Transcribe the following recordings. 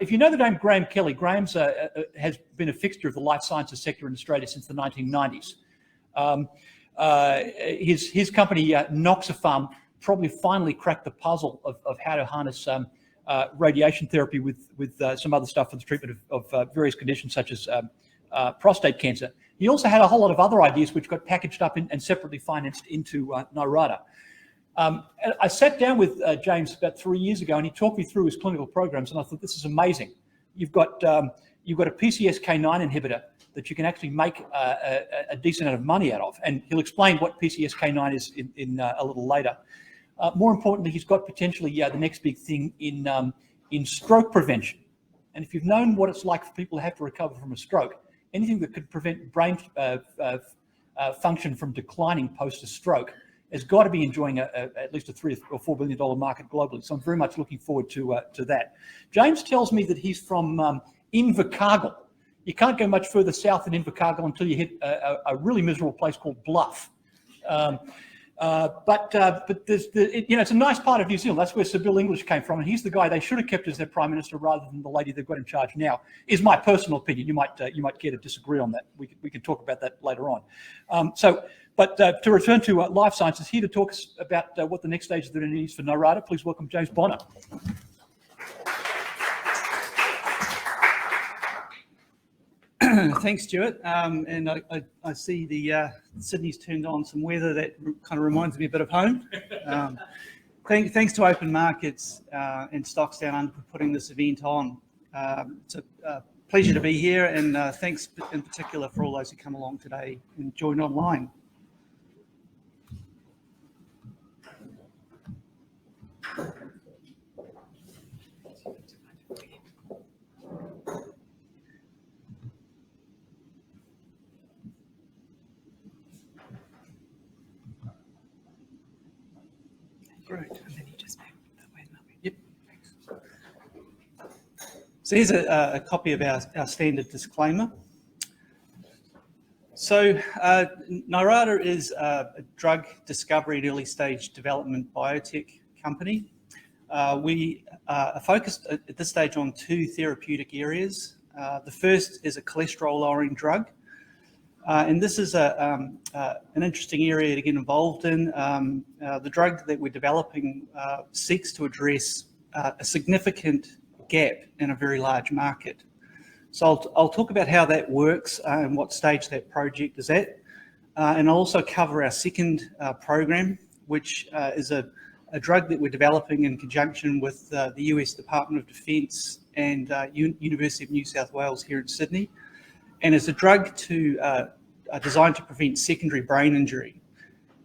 if you know the name Graham Kelly, Graham's has been a fixture of the life sciences sector in Australia since the 1990s. His company, Noxapharm, probably finally cracked the puzzle of how to harness radiation therapy with some other stuff for the treatment of various conditions such as prostate cancer. He also had a whole lot of other ideas which got packaged up and separately financed into Nyrada. I sat down with James about 3 years ago, and he talked me through his clinical programs, and I thought, this is amazing. You've got a PCSK9 inhibitor that you can actually make a decent amount of money out of, and he'll explain what PCSK9 is in a little later. More importantly, he's got potentially the next big thing in stroke prevention. And if you've known what it's like for people who have to recover from a stroke, anything that could prevent brain function from declining post a stroke has got to be enjoying at least a $3 or $4 billion market globally. So I'm very much looking forward to that. James tells me that he's from Invercargill. You can't go much further south than Invercargill until you hit a really miserable place called Bluff. But there's it's a nice part of New Zealand. That's where Sir Bill English came from, and he's the guy they should have kept as their prime minister rather than the lady they've got in charge now. Is my personal opinion. You might care to disagree on that. We can talk about that later on. But to return to life sciences, here to talk about what the next stage of the journey is for Nyrada, please welcome James Bonnar. Thanks, Stuart. And I see the Sydney's turned on some weather that kind of reminds me a bit of home. Thanks to Open Markets and Stocks Down Under for putting this event on. It's a pleasure to be here, and thanks in particular for all those who come along today and join online. Great. And then you just back that way. Yep. Thanks. So here's a copy of our standard disclaimer. So Nyrada is a drug discovery and early stage development biotech company. We are focused at this stage on two therapeutic areas. The first is a cholesterol-lowering drug. And this is an interesting area to get involved in. The drug that we're developing seeks to address a significant gap in a very large market. So I'll talk about how that works and what stage that project is at. And I'll also cover our second program, which is a drug that we're developing in conjunction with the US Department of Defence and University of New South Wales here in Sydney. And it's a drug designed to prevent secondary brain injury.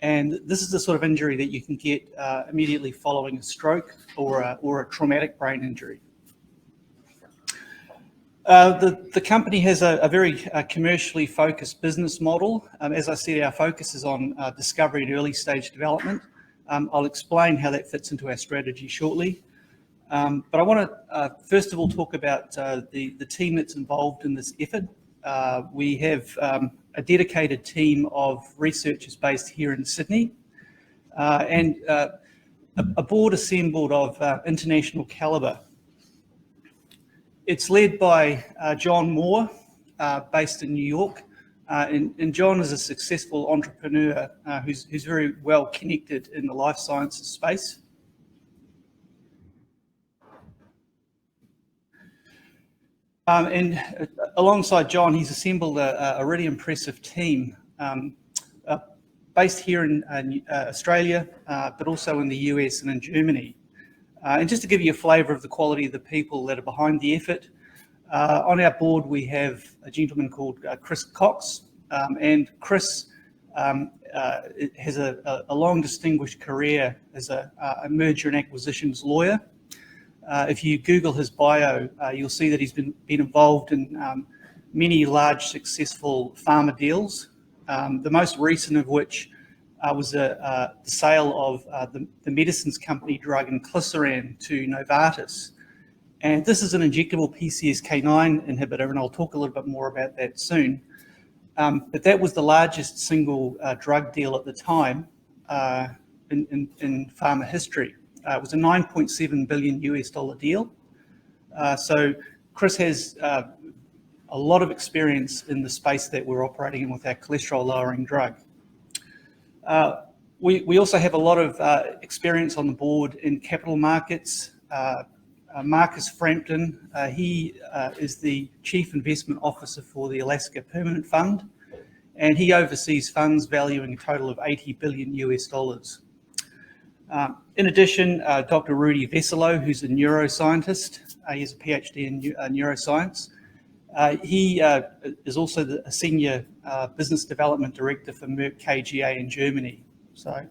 And this is the sort of injury that you can get immediately following a stroke or a traumatic brain injury. The company has a very commercially focused business model. As I said, our focus is on discovery and early stage development. I'll explain how that fits into our strategy shortly. But I want to first of all talk about the team that's involved in this effort. We have a dedicated team of researchers based here in Sydney and a board assembled of international calibre. It's led by John Moore, based in New York. And John is a successful entrepreneur who's very well connected in the life sciences space. And alongside John, he's assembled a really impressive team based here in Australia, but also in the US and in Germany. And just to give you a flavour of the quality of the people that are behind the effort, on our board we have a gentleman called Chris Cox, and Chris has a long distinguished career as a merger and acquisitions lawyer. If you Google his bio, you'll see that he's been involved in many large successful pharma deals, the most recent of which was the sale of the medicines company drug inclisiran to Novartis. And this is an injectable PCSK9 inhibitor, and I'll talk a little bit more about that soon. But that was the largest single drug deal at the time in pharma history. It was a $9.7 billion US deal. So Chris has a lot of experience in the space that we're operating in with our cholesterol-lowering drug. We also have a lot of experience on the board in capital markets. Marcus Frampton, he is the Chief Investment Officer for the Alaska Permanent Fund, and he oversees funds valuing a total of $80 billion US. In addition, Dr. Rudy Veselo, who's a neuroscientist, he has a PhD in neuroscience. He is also a Senior Business Development Director for Merck KGaA in Germany. So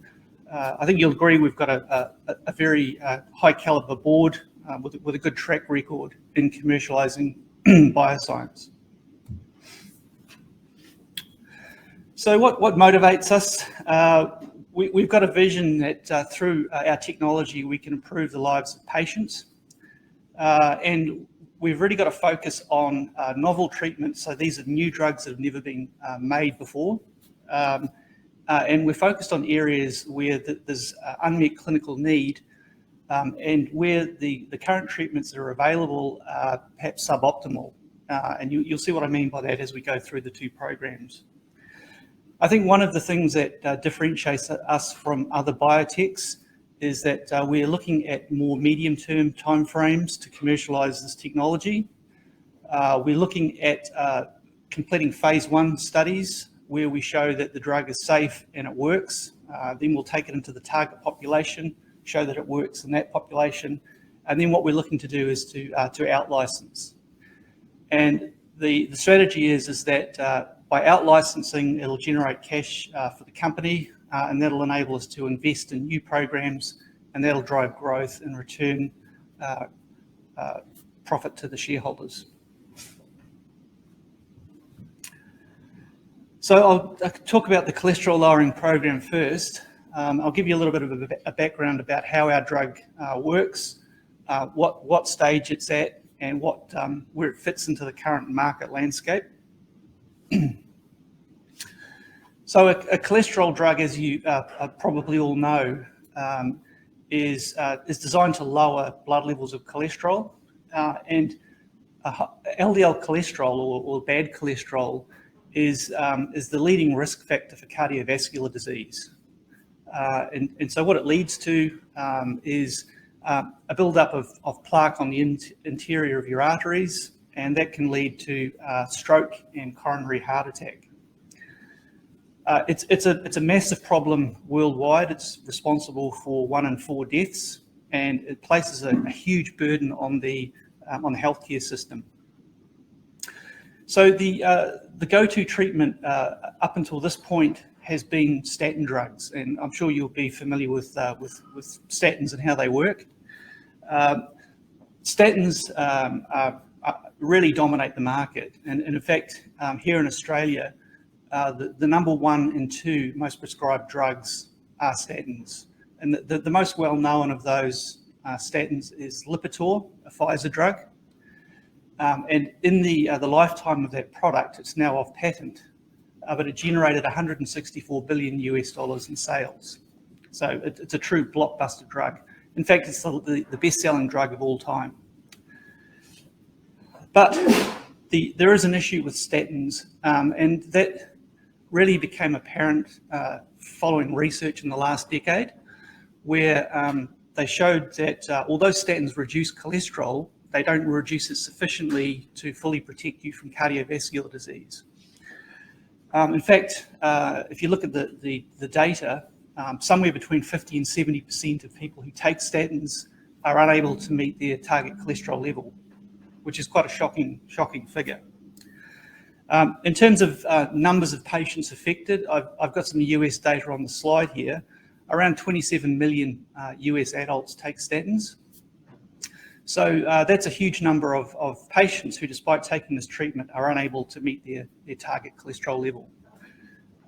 I think you'll agree we've got a very high caliber board with a good track record in commercializing bioscience. So what motivates us? We've got a vision that through our technology we can improve the lives of patients, and we've really got to focus on novel treatments. So these are new drugs that have never been made before, and we're focused on areas where there's unmet clinical need, and where the current treatments that are available are perhaps suboptimal. And you'll see what I mean by that as we go through the two programs. I think one of the things that differentiates us from other biotechs is that we're looking at more medium-term timeframes to commercialize this technology. We're looking at completing phase 1 studies where we show that the drug is safe and it works. Then we'll take it into the target population, show that it works in that population, and then what we're looking to do is to out-license. And the strategy is that by out-licensing, it'll generate cash for the company, and that'll enable us to invest in new programs, and that'll drive growth and return profit to the shareholders. So I'll talk about the cholesterol lowering program first. I'll give you a little bit of a background about how our drug works, what stage it's at, and where it fits into the current market landscape. So a cholesterol drug, as you probably all know, is designed to lower blood levels of cholesterol, and LDL cholesterol or bad cholesterol is the leading risk factor for cardiovascular disease. And so what it leads to is a buildup of plaque on the interior of your arteries, and that can lead to stroke and coronary heart attack. It's a massive problem worldwide. It's responsible for 1 in 4 deaths, and it places a huge burden on the healthcare system. So the go-to treatment up until this point has been statin drugs, and I'm sure you'll be familiar with statins and how they work. Statins really dominate the market, and in fact, here in Australia, the number 1 and 2 most prescribed drugs are statins, and the most well-known of those statins is Lipitor, a Pfizer drug. And in the lifetime of that product, it's now off patent, but it generated $164 billion US in sales. So it's a true blockbuster drug. In fact, it's the best-selling drug of all time. But there is an issue with statins, and that really became apparent following research in the last decade, where they showed that although statins reduce cholesterol, they don't reduce it sufficiently to fully protect you from cardiovascular disease. In fact, if you look at the data, somewhere between 50 and 70% of people who take statins are unable to meet their target cholesterol level, which is quite a shocking figure. In terms of numbers of patients affected, I've got some US data on the slide here. Around 27 million US adults take statins. So that's a huge number of patients who, despite taking this treatment, are unable to meet their target cholesterol level.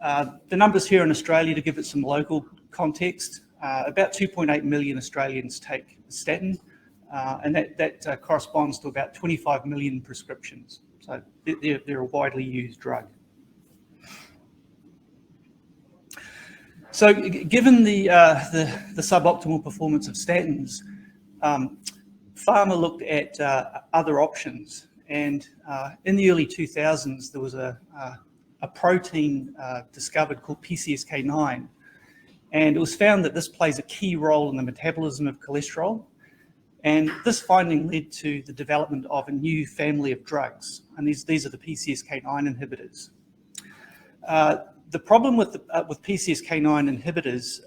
The numbers here in Australia, to give it some local context, about 2.8 million Australians take statin, and that corresponds to about 25 million prescriptions. So they're a widely used drug. So given the suboptimal performance of statins, pharma looked at other options, and in the early 2000s there was a protein discovered called PCSK9, and it was found that this plays a key role in the metabolism of cholesterol. And this finding led to the development of a new family of drugs, and these are the PCSK9 inhibitors. The problem with PCSK9 inhibitors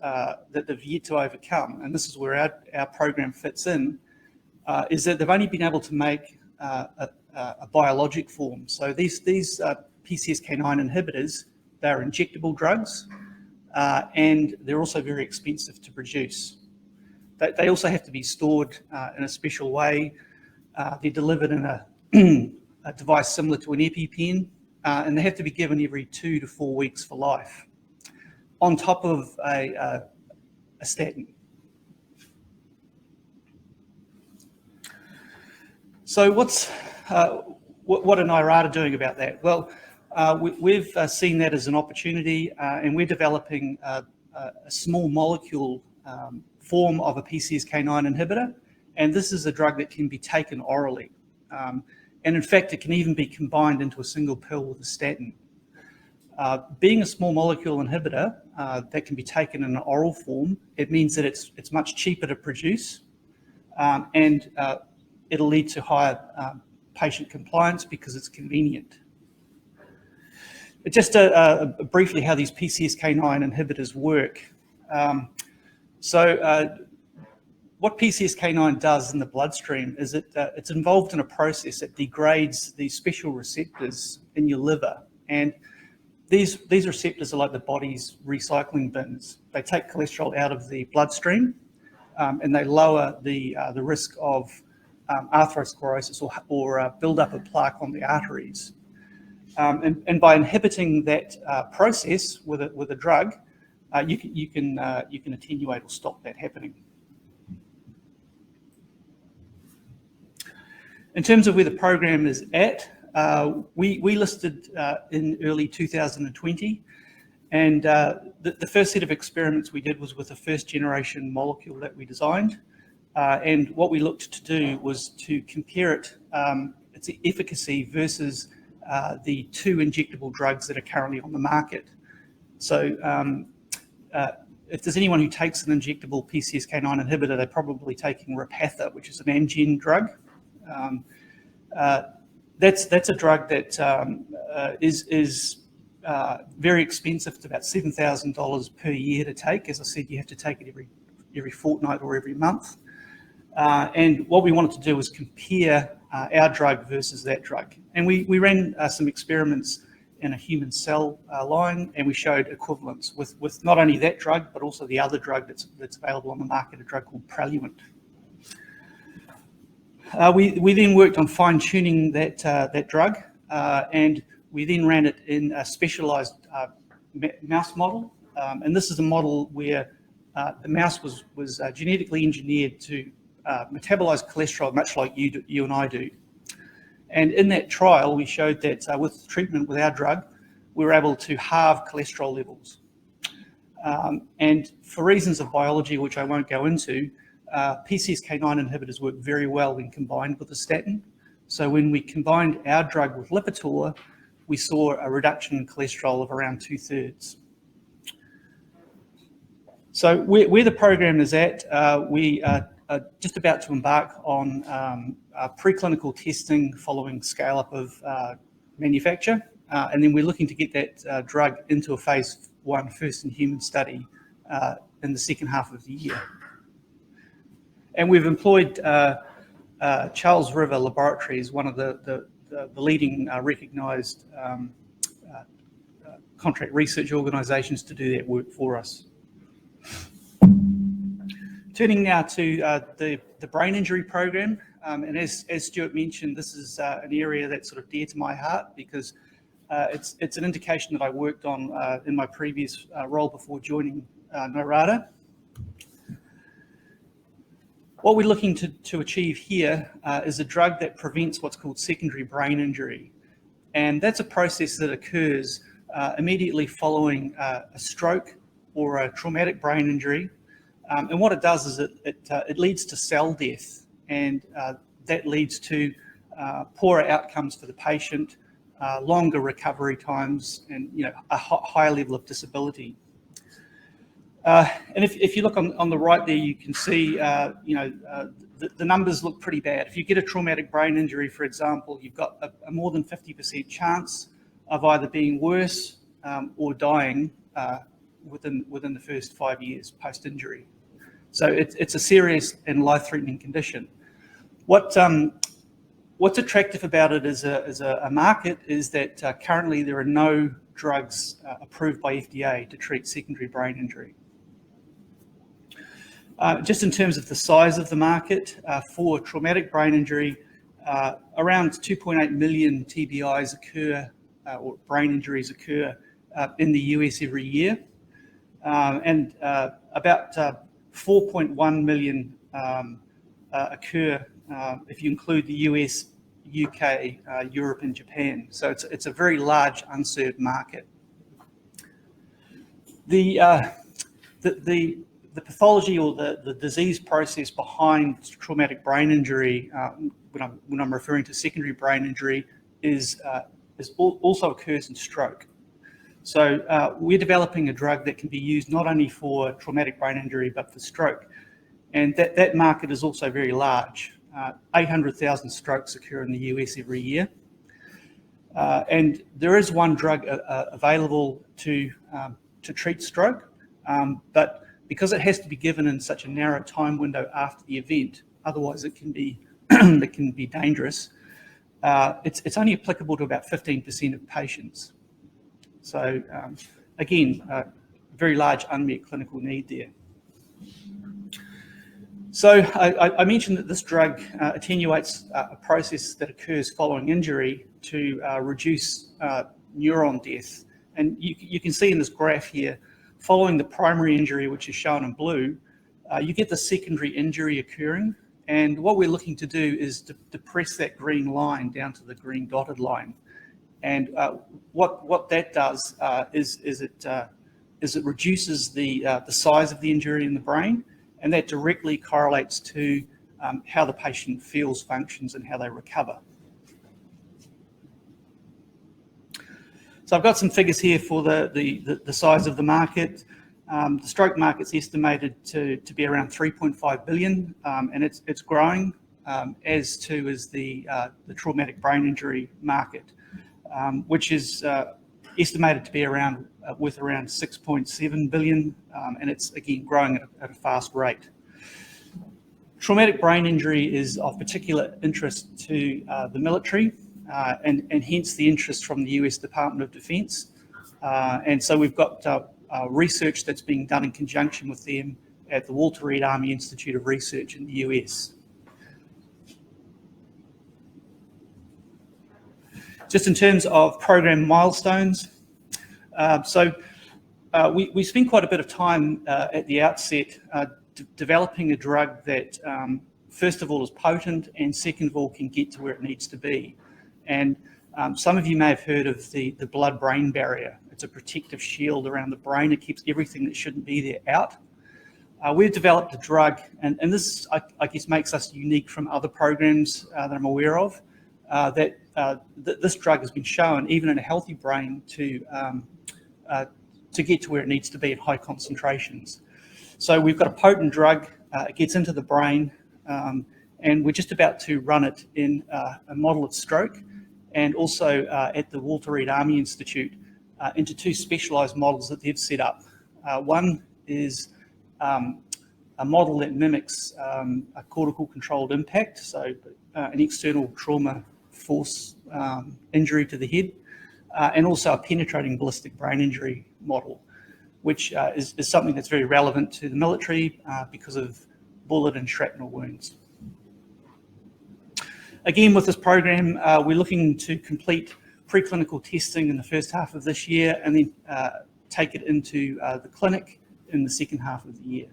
that they've yet to overcome, and this is where our program fits in, is that they've only been able to make a biologic form. So these PCSK9 inhibitors, they're injectable drugs, and they're also very expensive to produce. They also have to be stored in a special way. They're delivered in a device similar to an EpiPen, and they have to be given every 2 to 4 weeks for life, on top of a statin. So what are Nyrada doing about that? Well, we've seen that as an opportunity, and we're developing a small molecule form of a PCSK9 inhibitor, and this is a drug that can be taken orally. And in fact, it can even be combined into a single pill with a statin. Being a small molecule inhibitor that can be taken in an oral form, it means that it's much cheaper to produce, and it'll lead to higher patient compliance because it's convenient. Just briefly how these PCSK9 inhibitors work. What PCSK9 does in the bloodstream is it's involved in a process that degrades these special receptors in your liver. And these receptors are like the body's recycling bins. They take cholesterol out of the bloodstream, and they lower the risk of atherosclerosis or build-up of plaque on the arteries. And by inhibiting that process with a drug, you can attenuate or stop that happening. In terms of where the program is at, we listed in early 2020, and the first set of experiments we did was with a first generation molecule that we designed, and what we looked to do was to compare its efficacy versus the 2 injectable drugs that are currently on the market. So if there's anyone who takes an injectable PCSK9 inhibitor, they're probably taking Repatha, which is an Amgen drug. That's a drug that is very expensive. It's about $7,000 per year to take. As I said, you have to take it every fortnight or every month. And what we wanted to do was compare our drug versus that drug. And we ran some experiments in a human cell line, and we showed equivalence with not only that drug, but also the other drug that's available on the market, a drug called Praluent. We then worked on fine-tuning that drug, and we then ran it in a specialized mouse model. And this is a model where the mouse was genetically engineered to metabolize cholesterol much like you and I do. And in that trial, we showed that with treatment with our drug, we were able to halve cholesterol levels. And for reasons of biology, which I won't go into, PCSK9 inhibitors work very well when combined with a statin. So when we combined our drug with Lipitor, we saw a reduction in cholesterol of around 2/3. So where the program is at, we are just about to embark on preclinical testing following scale-up of manufacture, and then we're looking to get that drug into a phase 1 first-in-human study in the second half of the year. And we've employed Charles River Laboratories, one of the leading recognised contract research organisations, to do that work for us. Turning now to the brain injury program, and as Stuart mentioned, this is an area that's sort of dear to my heart because it's an indication that I worked on in my previous role before joining Nyrada. What we're looking to achieve here is a drug that prevents what's called secondary brain injury, and that's a process that occurs immediately following a stroke or a traumatic brain injury. And what it does is it leads to cell death and that leads to poorer outcomes for the patient, longer recovery times, and a higher level of disability. And if you look on the right there, you can see the numbers look pretty bad. If you get a traumatic brain injury, for example, you've got a more than 50% chance of either being worse or dying within the first 5 years post-injury. So it's a serious and life-threatening condition. What's attractive about it as a market is that currently there are no drugs approved by FDA to treat secondary brain injury. Just in terms of the size of the market, for traumatic brain injury, around 2.8 million TBIs occur, or brain injuries occur in the US every year, and about 4.1 million occur if you include the US, UK, Europe, and Japan. So it's a very large unserved market. The pathology or the disease process behind traumatic brain injury, when I'm referring to secondary brain injury, also occurs in stroke. So we're developing a drug that can be used not only for traumatic brain injury but for stroke, and that market is also very large. 800,000 strokes occur in the US every year, and there is one drug available to treat stroke, but because it has to be given in such a narrow time window after the event, otherwise it can be it can be dangerous. It's only applicable to about 15% of patients. So again, very large unmet clinical need there. So I mentioned that this drug attenuates a process that occurs following injury to reduce neuron death. And you can see in this graph here, following the primary injury, which is shown in blue, you get the secondary injury occurring. And what we're looking to do is to depress that green line down to the green dotted line. And what that does is it reduces the size of the injury in the brain, and that directly correlates to how the patient feels, functions, and how they recover. So I've got some figures here for the size of the market. The stroke market's estimated to be around 3.5 billion, and it's growing, as too is the traumatic brain injury market, which is estimated to be worth around 6.7 billion, and it's again growing at a fast rate. Traumatic brain injury is of particular interest to the military, and hence the interest from the US Department of Defense. And so we've got research that's being done in conjunction with them at the Walter Reed Army Institute of Research in the US. Just in terms of program milestones, we spent quite a bit of time at the outset developing a drug that, first of all, is potent, and second of all, can get to where it needs to be. And some of you may have heard of the blood-brain barrier. It's a protective shield around the brain. It keeps everything that shouldn't be there out. We've developed a drug, and this, I guess, makes us unique from other programs that I'm aware of, that this drug has been shown, even in a healthy brain, to get to where it needs to be at high concentrations. So we've got a potent drug. It gets into the brain, and we're just about to run it in a model of stroke, and also at the Walter Reed Army Institute into two specialised models that they've set up. One is a model that mimics a cortical controlled impact, so an external trauma force injury to the head, and also a penetrating ballistic brain injury model, which is something that's very relevant to the military because of bullet and shrapnel wounds. Again, with this program, we're looking to complete preclinical testing in the first half of this year, and then take it into the clinic in the second half of the year.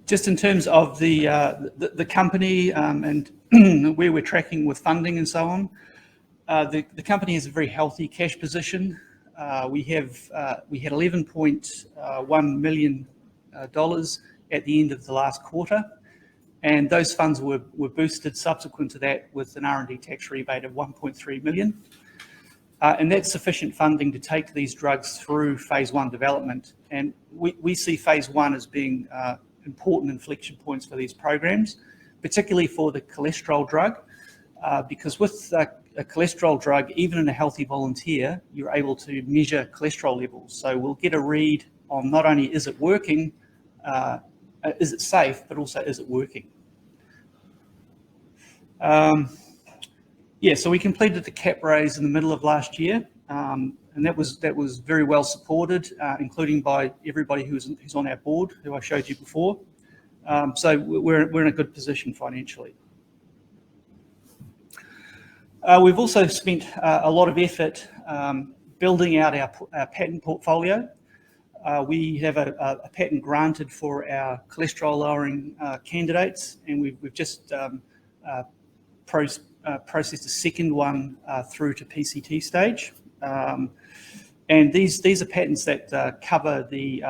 Just in terms of the company and where we're tracking with funding and so on, the company has a very healthy cash position. We had 11.1 million at the end of the last quarter. And those funds were boosted subsequent to that with an R&D tax rebate of 1.3 million. And that's sufficient funding to take these drugs through phase 1 development. And we see phase 1 as being important inflection points for these programs, particularly for the cholesterol drug, because with a cholesterol drug, even in a healthy volunteer, you're able to measure cholesterol levels. So we'll get a read on not only is it working, is it safe, but also is it working. So we completed the cap raise in the middle of last year, and that was very well supported, including by everybody who's on our board, who I showed you before. So we're in a good position financially. We've also spent a lot of effort building out our patent portfolio. We have a patent granted for our cholesterol-lowering candidates, and we've just processed a second one through to PCT stage. And these are patents that cover the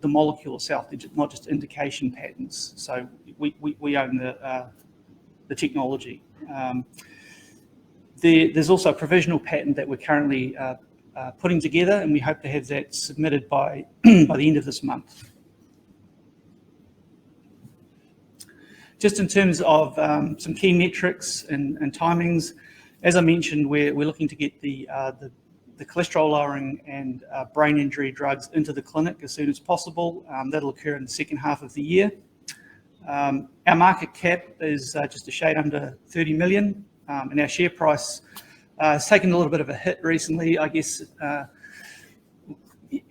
molecule itself, not just indication patents. So we own the technology. There's also a provisional patent that we're currently putting together, and we hope to have that submitted by the end of this month. Just in terms of some key metrics and timings, as I mentioned, we're looking to get the cholesterol-lowering and brain injury drugs into the clinic as soon as possible. That'll occur in the second half of the year. Our market cap is just a shade under 30 million. And our share price has taken a little bit of a hit recently, I guess,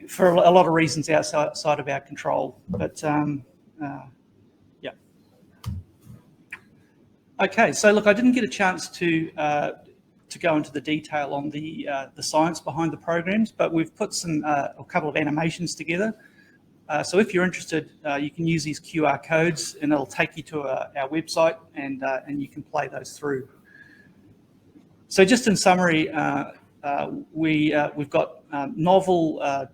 for a lot of reasons outside of our control. But yeah. Okay, so look, I didn't get a chance to go into the detail on the science behind the programs, but we've put a couple of animations together. So if you're interested, you can use these QR codes, and it'll take you to our website, and you can play those through. So just in summary, we've got novel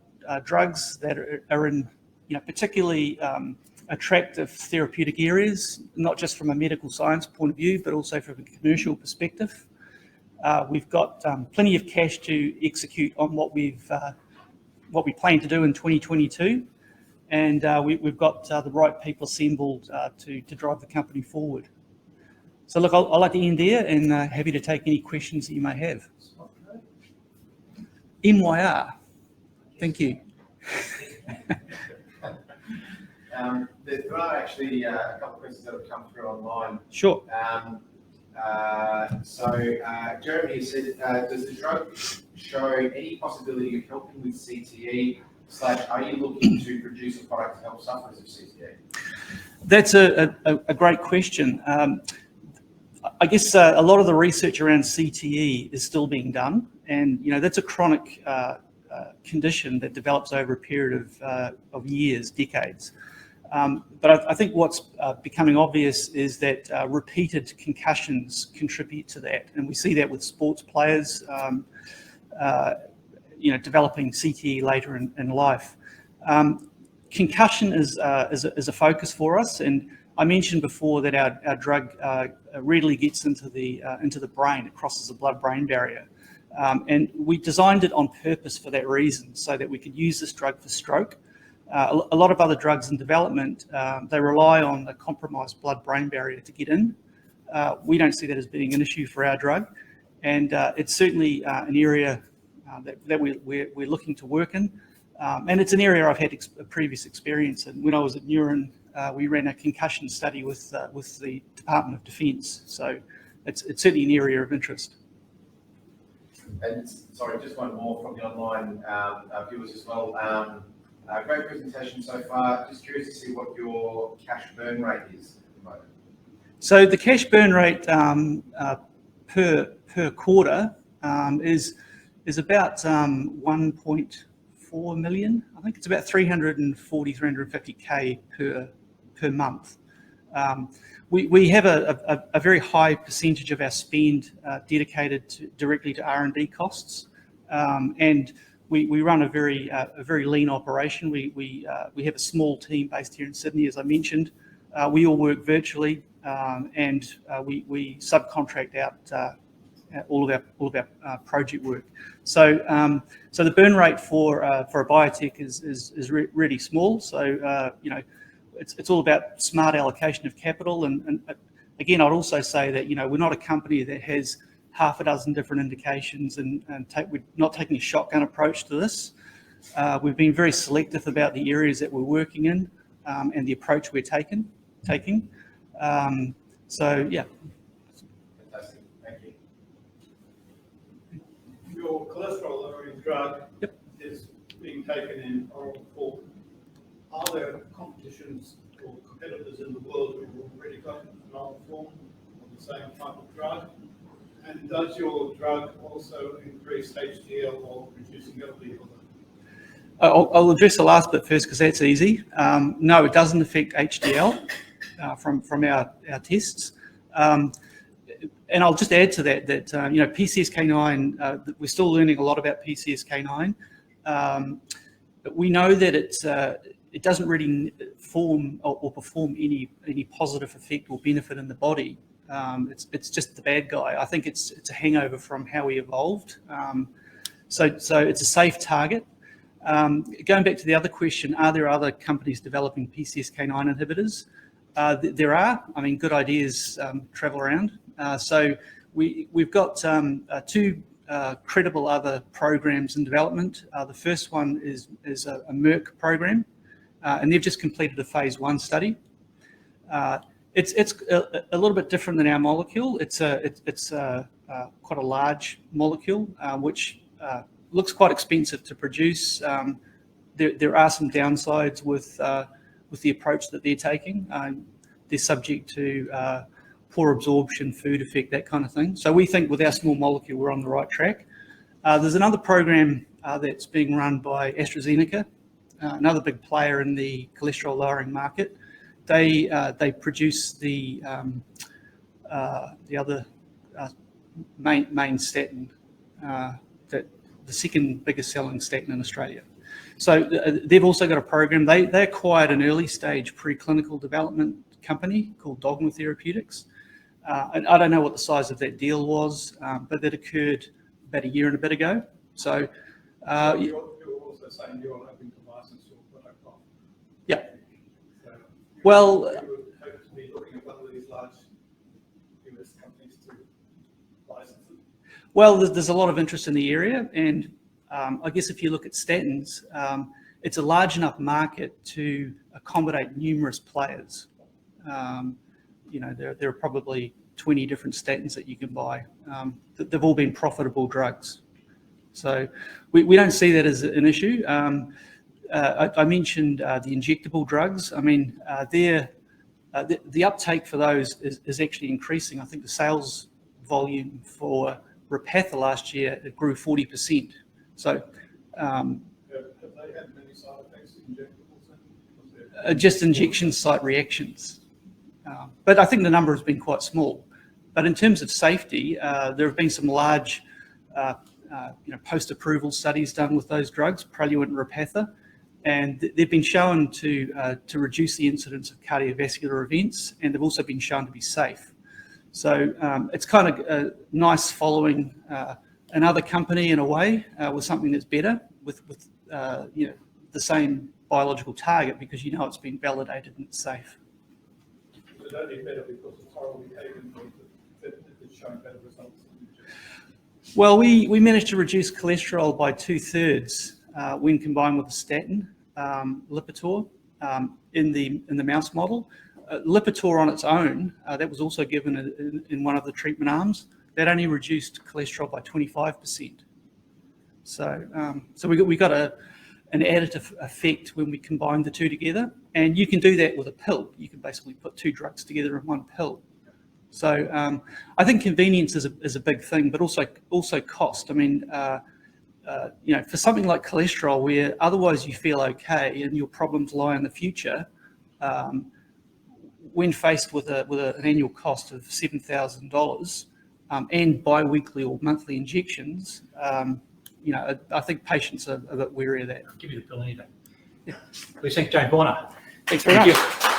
drugs that are in particularly attractive therapeutic areas, not just from a medical science point of view, but also from a commercial perspective. We've got plenty of cash to execute on what we plan to do in 2022, and we've got the right people assembled to drive the company forward. So look, I'd like to end there, and happy to take any questions that you may have. MYR. Thank you. There are actually a couple of questions that have come through online. Sure. Jeremy said, does the drug show any possibility of helping with CTE / are you looking to produce a product to help sufferers of CTE? That's a great question. I guess a lot of the research around CTE is still being done, and that's a chronic condition that develops over a period of years, decades. But I think what's becoming obvious is that repeated concussions contribute to that, and we see that with sports players, developing CTE later in life. Concussion is a focus for us, and I mentioned before that our drug readily gets into the brain. It crosses the blood-brain barrier, and we designed it on purpose for that reason, so that we could use this drug for stroke. A lot of other drugs in development, they rely on a compromised blood-brain barrier to get in. We don't see that as being an issue for our drug, and it's certainly an area that we're looking to work in. And it's an area I've had previous experience in. When I was at Neuron, we ran a concussion study with the Department of Defence, so it's certainly an area of interest. And sorry, just one more from the online viewers as well. Great presentation so far. Just curious to see what your cash burn rate is at the moment. So the cash burn rate per quarter is about 1.4 million. I think it's about 350K per month. We have a very high percentage of our spend dedicated directly to R&D costs, and we run a very lean operation. We have a small team based here in Sydney, as I mentioned. We all work virtually, and we subcontract out all of our project work. So the burn rate for a biotech is really small. So it's all about smart allocation of capital. And again, I'd also say that we're not a company that has half a dozen different indications, and we're not taking a shotgun approach to this. We've been very selective about the areas that we're working in, and the approach we're taking. So yeah. Fantastic. Thank you. Your cholesterol-lowering drug Yep. is being taken in oral form. Are there competitions or competitors in the world who have already got an oral form of the same type of drug? And does your drug also increase HDL or reducing LDL? I'll address the last bit first because that's easy. No, it doesn't affect HDL from our tests. And I'll just add to that PCSK9, we're still learning a lot about PCSK9. But we know that it doesn't really form or perform any positive effect or benefit in the body. It's just the bad guy. I think it's a hangover from how we evolved. So it's a safe target. Going back to the other question, are there other companies developing PCSK9 inhibitors? There are. I mean, good ideas travel around. So we've got two credible other programs in development. The first one is a Merck program, and they've just completed a phase 1 study. It's a little bit different than our molecule. It's quite a large molecule, which looks quite expensive to produce. There are some downsides with the approach that they're taking. They're subject to poor absorption, food effect, that kind of thing. So we think with our small molecule, we're on the right track. There's another program that's being run by AstraZeneca, another big player in the cholesterol-lowering market. They produce the other main statin, the second biggest selling statin in Australia. So they've also got a program. They acquired an early stage preclinical development company called Dogma Therapeutics. And I don't know what the size of that deal was, but that occurred about a year and a bit ago. So You're also saying you're hoping to license your product off. yeah. So Well, you would hope to be looking at one of these large US companies to license it. well, there's a lot of interest in the area, and I guess if you look at statins, it's a large enough market to accommodate numerous players. There are probably 20 different statins that you can buy. They've all been profitable drugs. So we don't see that as an issue. I mentioned the injectable drugs. I mean, the uptake for those is actually increasing. I think the sales volume for Repatha last year, it grew 40%. So Have they had many side effects, injectables? just injection site reactions. But I think the number has been quite small. But in terms of safety, there have been some large post-approval studies done with those drugs, Praluent and Repatha, and they've been shown to reduce the incidence of cardiovascular events, and they've also been shown to be safe. So it's kind of nice following another company in a way with something that's better, with the same biological target, because it's been validated and it's safe. It's only better because it's orally taken, that it's shown better results. Well, we managed to reduce cholesterol by 2/3 when combined with a statin, Lipitor, in the mouse model. Lipitor on its own, that was also given in one of the treatment arms, that only reduced cholesterol by 25%. So we got an additive effect when we combine the two together, and you can do that with a pill. You can basically put two drugs together in one pill. So I think convenience is a big thing, but also cost. I mean, for something like cholesterol, where otherwise you feel okay and your problems lie in the future, when faced with an annual cost of $7,000 and bi-weekly or monthly injections, I think patients are a bit wary of that. Give me the pill anything. Yeah. Please thank James Bonnar. Thanks very Thank much. you.